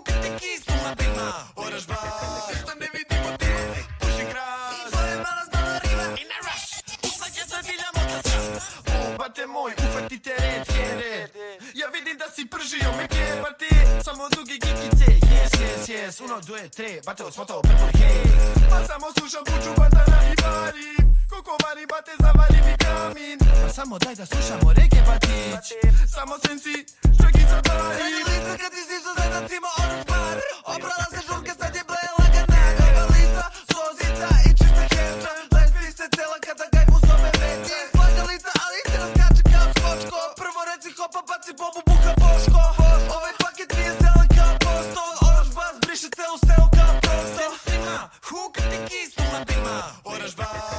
hukati kisnu na bima. Oraš bas, ništa ne vidimo tima. Puši gras, to je mala znala riva. In a rush, uslađe sa diljamo da sam. O, bate moj, uhvatite red, red. Ja vidim da si pržio me kebati. Samo dugi gigice, yes, yes, yes. 1, 2, 3, bate osmotao prvo hej. Pa samo slušam puču batana i varim. Koliko varim, bate zavali mi kamin. Pa samo daj da slušamo rege batić. Samo sensi, štraki sa darim. Radi lica kad ti sišao zadancima orange bar. Oprala se žurka, sad je blejela ga nagrava lica. Slozica i čista hešća. Lesbi se cela kada gajbu zove veće. Slagalica, ali se raskače kao skočko. Prvo reci hopa, baci bobu, buha boško. Ovaj paket mi je zelen kao posto. Orange bas briše celu stelu kao prosto. Sensima, hukati kisnu na bima. Orange bas.